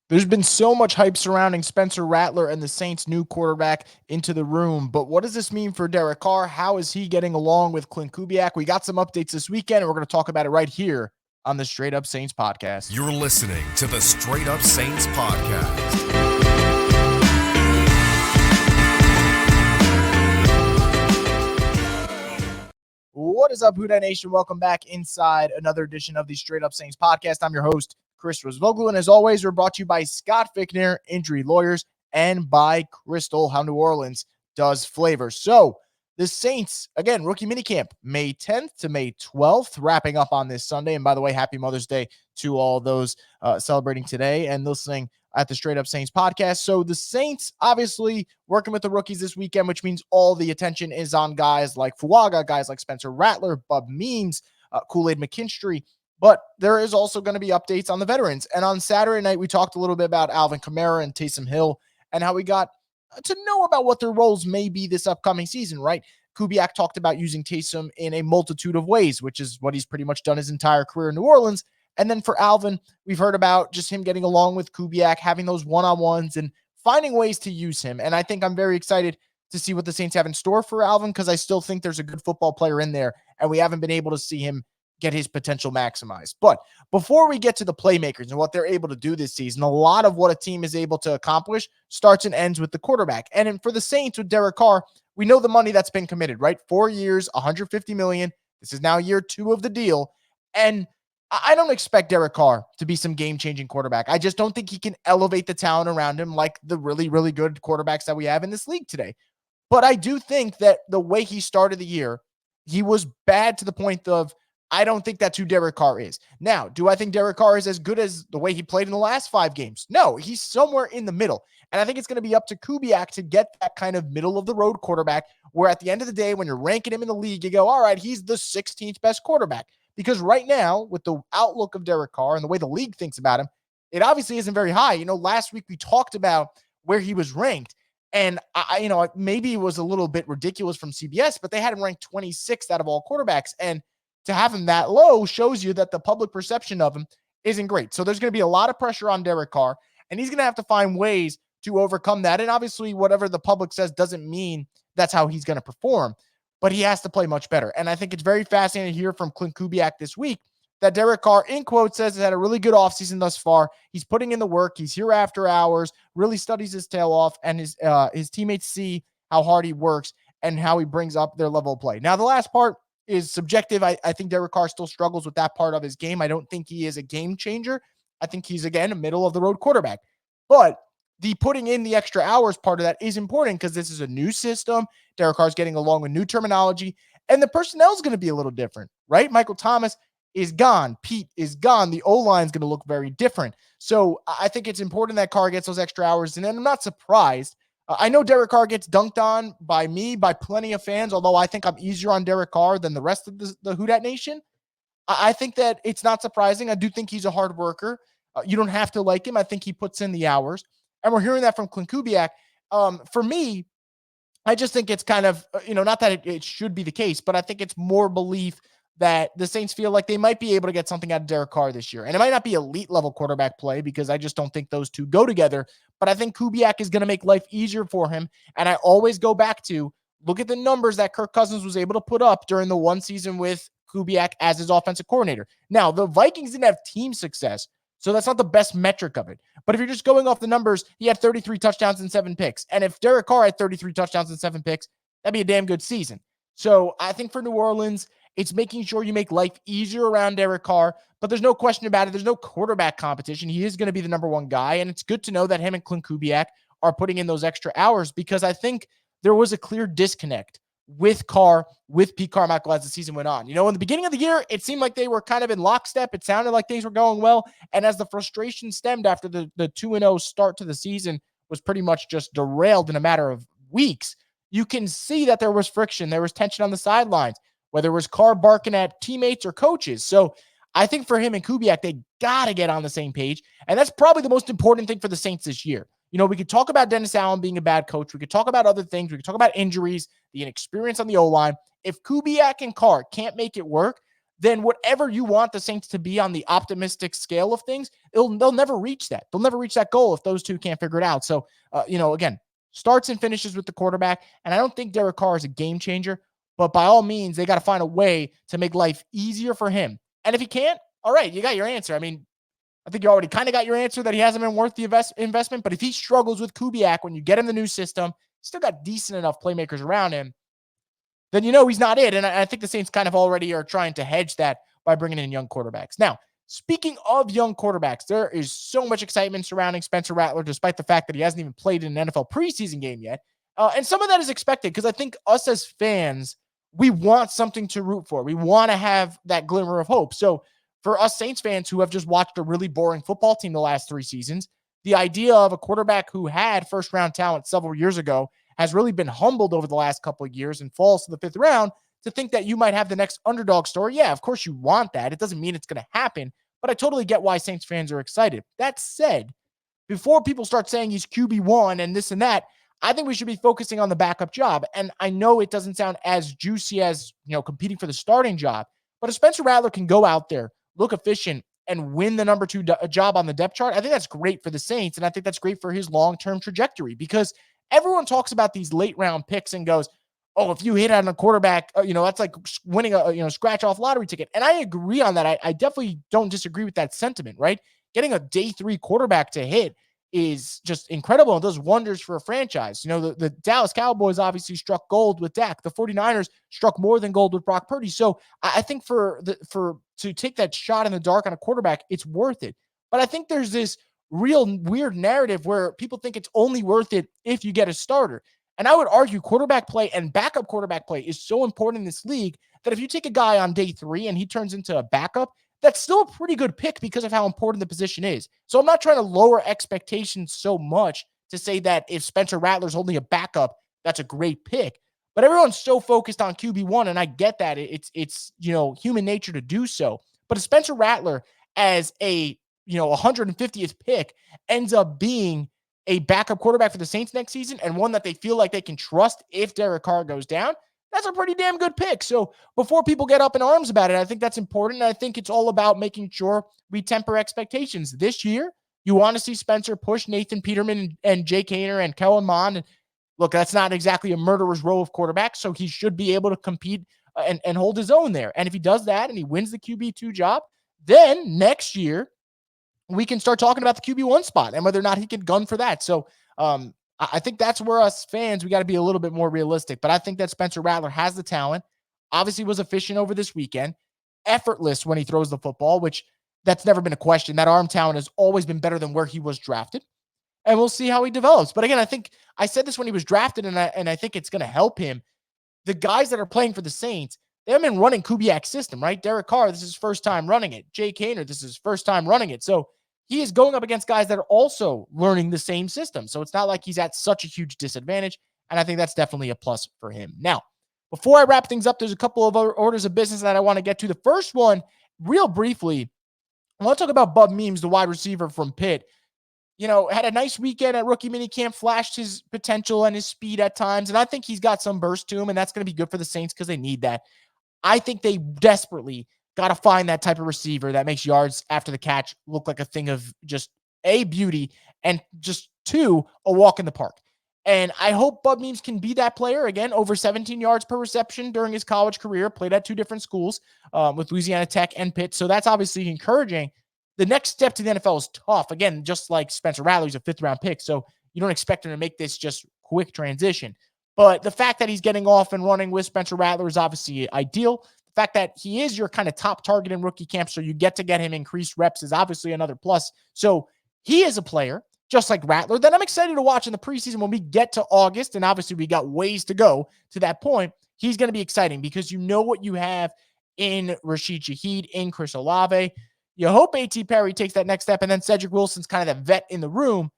There's been so much hype surrounding Spencer Rattler and the Saints' new quarterback into the room, but what does this mean for Derek Carr? How is he getting along with Klint Kubiak? We got some updates this weekend, and we're going to talk about it right here on the Straight Up Saints podcast. You're listening to the Straight Up Saints podcast. What is up, Houdat Nation? Welcome back inside another edition of the Straight Up Saints podcast. I'm your host, Chris Rosvoglu, and as always, we're brought to you by Scott Fickner, Injury Lawyers, and by Crystal, how New Orleans does flavor. So, the Saints, again, rookie minicamp, May 10th to May 12th, wrapping up on this Sunday. And by the way, happy Mother's Day to all those celebrating today and listening at the Straight Up Saints podcast. So the Saints obviously working with the rookies this weekend, which means all the attention is on guys like Fuaga, guys like Spencer Rattler, Bub Means, Kool-Aid McKinstry. But there is also going to be updates on the veterans. And on Saturday night, we talked a little bit about Alvin Kamara and Taysom Hill and how we got to know about what their roles may be this upcoming season, right? Kubiak talked about using Taysom in a multitude of ways, which is what he's pretty much done his entire career in New Orleans. And then for Alvin, we've heard about just him getting along with Kubiak, having those one-on-ones and finding ways to use him. And I think I'm very excited to see what the Saints have in store for Alvin because I still think there's a good football player in there, and we haven't been able to see him get his potential maximized. But before we get to the playmakers and what they're able to do this season, a lot of what a team is able to accomplish starts and ends with the quarterback. And for the Saints with Derek Carr, we know the money that's been committed, right? 4 years, $150 million. This is now year 2 of the deal. And I don't expect Derek Carr to be some game-changing quarterback. I just don't think he can elevate the talent around him like the really, really good quarterbacks that we have in this league today. But I do think that the way he started the year, he was bad to the point of I don't think that's who Derek Carr is. Now, do I think Derek Carr is as good as the way he played in the last 5 games? No, he's somewhere in the middle. And I think it's going to be up to Kubiak to get that kind of middle-of-the-road quarterback where at the end of the day, when you're ranking him in the league, you go, all right, he's the 16th best quarterback. Because right now, with the outlook of Derek Carr and the way the league thinks about him, it obviously isn't very high. Last week we talked about where he was ranked. And, maybe it was a little bit ridiculous from CBS, but they had him ranked 26th out of all quarterbacks. And to have him that low shows you that the public perception of him isn't great. So there's going to be a lot of pressure on Derek Carr, and he's going to have to find ways to overcome that. And obviously, whatever the public says doesn't mean that's how he's going to perform, but he has to play much better. And I think it's very fascinating to hear from Klint Kubiak this week that Derek Carr, in quotes, says has had a really good offseason thus far. He's putting in the work. He's here after hours, really studies his tail off, and his teammates see how hard he works and how he brings up their level of play. Now, the last part is subjective. I think Derek Carr still struggles with that part of his game. I don't think he is a game changer. I think he's, again, a middle-of-the-road quarterback. But the putting in the extra hours part of that is important because this is a new system. Derek Carr's getting along with new terminology, and the personnel is going to be a little different, right? Michael Thomas is gone. Pete is gone. The O-line is going to look very different. So I think it's important that Carr gets those extra hours, and I'm not surprised. I know Derek Carr gets dunked on by me, by plenty of fans, although I think I'm easier on Derek Carr than the rest of the Houdat Nation. I think that it's not surprising. I do think he's a hard worker. You don't have to like him. I think he puts in the hours. And we're hearing that from Klint Kubiak. For me, I just think it's kind of, not that it should be the case, but I think it's more belief that the Saints feel like they might be able to get something out of Derek Carr this year. And it might not be elite level quarterback play because I just don't think those two go together. But I think Kubiak is going to make life easier for him. And I always go back to look at the numbers that Kirk Cousins was able to put up during the one season with Kubiak as his offensive coordinator. Now, the Vikings didn't have team success, so that's not the best metric of it. But if you're just going off the numbers, he had 33 touchdowns and 7 picks. And if Derek Carr had 33 touchdowns and 7 picks, that'd be a damn good season. So I think for New Orleans, it's making sure you make life easier around Derek Carr, but there's no question about it. There's no quarterback competition. He is going to be the number one guy, and it's good to know that him and Klint Kubiak are putting in those extra hours because I think there was a clear disconnect with Carr, with Pete Carmichael as the season went on. In the beginning of the year, it seemed like they were kind of in lockstep. It sounded like things were going well, and as the frustration stemmed after the 2-0 start to the season was pretty much just derailed in a matter of weeks, you can see that there was friction. There was tension on the sidelines, whether it was Carr barking at teammates or coaches. So I think for him and Kubiak, they got to get on the same page. And that's probably the most important thing for the Saints this year. We could talk about Dennis Allen being a bad coach. We could talk about other things. We could talk about injuries, the inexperience on the O-line. If Kubiak and Carr can't make it work, then whatever you want the Saints to be on the optimistic scale of things, they'll never reach that. They'll never reach that goal if those two can't figure it out. So, again, starts and finishes with the quarterback. And I don't think Derek Carr is a game changer, but by all means, they got to find a way to make life easier for him. And if he can't, all right, you got your answer. I mean, I think you already kind of got your answer that he hasn't been worth the investment. But if he struggles with Kubiak when you get him the new system, still got decent enough playmakers around him, then he's not it. And I think the Saints kind of already are trying to hedge that by bringing in young quarterbacks. Now, speaking of young quarterbacks, there is so much excitement surrounding Spencer Rattler, despite the fact that he hasn't even played in an NFL preseason game yet. And some of that is expected because I think us as fans, we want something to root for. We want to have that glimmer of hope. So for us Saints fans who have just watched a really boring football team the last 3 seasons, the idea of a quarterback who had first-round talent several years ago has really been humbled over the last couple of years and falls to the 5th round to think that you might have the next underdog story. Yeah, of course you want that. It doesn't mean it's going to happen, but I totally get why Saints fans are excited. That said, before people start saying he's QB1 and this and that, I think we should be focusing on the backup job. And I know it doesn't sound as juicy as, competing for the starting job, but if Spencer Rattler can go out there, look efficient, and win the number 2 job on the depth chart, I think that's great for the Saints, and I think that's great for his long-term trajectory because everyone talks about these late-round picks and goes, oh, if you hit on a quarterback, that's like winning a scratch-off lottery ticket. And I agree on that. I definitely don't disagree with that sentiment, right? Getting a day 3 quarterback to hit is just incredible and does wonders for a franchise. The Dallas Cowboys obviously struck gold with Dak. The 49ers struck more than gold with Brock Purdy. So I think to take that shot in the dark on a quarterback, it's worth it. But I think there's this real weird narrative where people think it's only worth it if you get a starter. And I would argue quarterback play and backup quarterback play is so important in this league that if you take a guy on day 3 and he turns into a backup, that's still a pretty good pick because of how important the position is. So I'm not trying to lower expectations so much to say that if Spencer Rattler's only a backup, that's a great pick. But everyone's so focused on QB1, and I get that. It's human nature to do so. But if Spencer Rattler as a 150th pick ends up being a backup quarterback for the Saints next season and one that they feel like they can trust if Derek Carr goes down, that's a pretty damn good pick. So before people get up in arms about it, I think that's important. And I think it's all about making sure we temper expectations. This year, you want to see Spencer push Nathan Peterman and Jake Haener and Kellen Mond. And look, that's not exactly a murderer's row of quarterbacks, so he should be able to compete and hold his own there. And if he does that and he wins the QB2 job, then next year we can start talking about the QB1 spot and whether or not he can gun for that. So I think that's where us fans, we got to be a little bit more realistic. But I think that Spencer Rattler has the talent, obviously was efficient over this weekend, effortless when he throws the football, which that's never been a question. That arm talent has always been better than where he was drafted. And we'll see how he develops. But again, I think I said this when he was drafted, and I think it's going to help him. The guys that are playing for the Saints, they haven't been running Kubiak's system, right? Derek Carr, this is his first time running it. Jake Haener, this is his first time running it. So he is going up against guys that are also learning the same system. So it's not like he's at such a huge disadvantage. And I think that's definitely a plus for him. Now, before I wrap things up, there's a couple of other orders of business that I want to get to. The first one, real briefly, I want to talk about Bub Means, the wide receiver from Pitt. Had a nice weekend at rookie minicamp, flashed his potential and his speed at times. And I think he's got some burst to him, and that's going to be good for the Saints because they need that. I think they desperately got to find that type of receiver that makes yards after the catch look like a thing of just A, beauty, and just 2, a walk in the park. And I hope Bub Means can be that player again, over 17 yards per reception during his college career, played at 2 different schools with Louisiana Tech and Pitt. So that's obviously encouraging. The next step to the NFL is tough. Again, just like Spencer Rattler, he's a 5th-round pick, so you don't expect him to make this just quick transition. But the fact that he's getting off and running with Spencer Rattler is obviously ideal. The fact that he is your kind of top target in rookie camp, so you get to get him increased reps is obviously another plus. So he is a player, just like Rattler, that I'm excited to watch in the preseason when we get to August, and obviously we got ways to go to that point. He's going to be exciting because you know what you have in Rashid Shaheed, in Chris Olave. You hope A.T. Perry takes that next step, and then Cedric Wilson's kind of that vet in the room.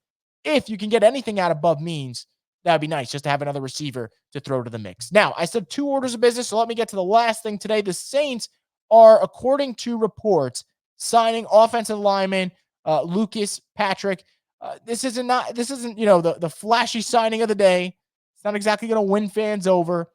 If you can get anything out of Bub Means, that would be nice just to have another receiver to throw to the mix. Now, I said 2 orders of business, so let me get to the last thing today. The Saints are, according to reports, signing offensive lineman Lucas Patrick. This isn't the flashy signing of the day. It's not exactly going to win fans over,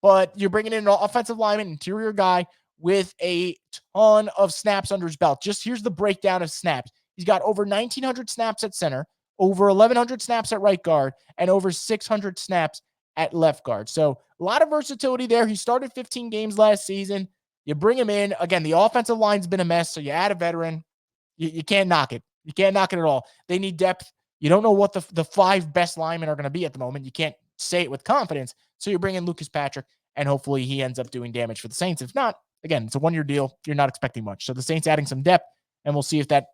but you're bringing in an offensive lineman, interior guy with a ton of snaps under his belt. Just here's the breakdown of snaps. He's got over 1,900 snaps at center, over 1,100 snaps at right guard, and over 600 snaps at left guard. So a lot of versatility there. He started 15 games last season. You bring him in. Again, the offensive line's been a mess, so you add a veteran. You can't knock it. You can't knock it at all. They need depth. You don't know what the five best linemen are going to be at the moment. You can't say it with confidence. So you bring in Lucas Patrick, and hopefully he ends up doing damage for the Saints. If not, again, it's a one-year deal. You're not expecting much. So the Saints adding some depth, and we'll see if that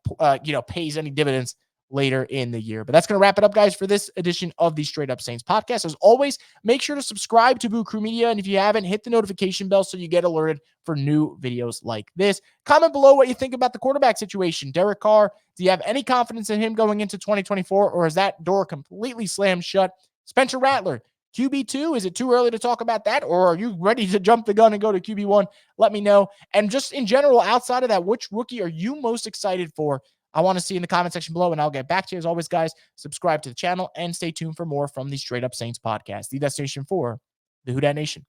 pays any dividends later in the year. But that's going to wrap it up, guys, for this edition of the Straight Up Saints podcast. As always, make sure to subscribe to Boo Crew Media. And if you haven't, hit the notification bell so you get alerted for new videos like this. Comment below what you think about the quarterback situation. Derek Carr, do you have any confidence in him going into 2024, or is that door completely slammed shut? Spencer Rattler, QB2, is it too early to talk about that, or are you ready to jump the gun and go to QB1? Let me know. And just in general, outside of that, which rookie are you most excited for? I want to see in the comment section below, and I'll get back to you. As always, guys, subscribe to the channel and stay tuned for more from the Straight Up Saints podcast, the destination for the Who Dat Nation.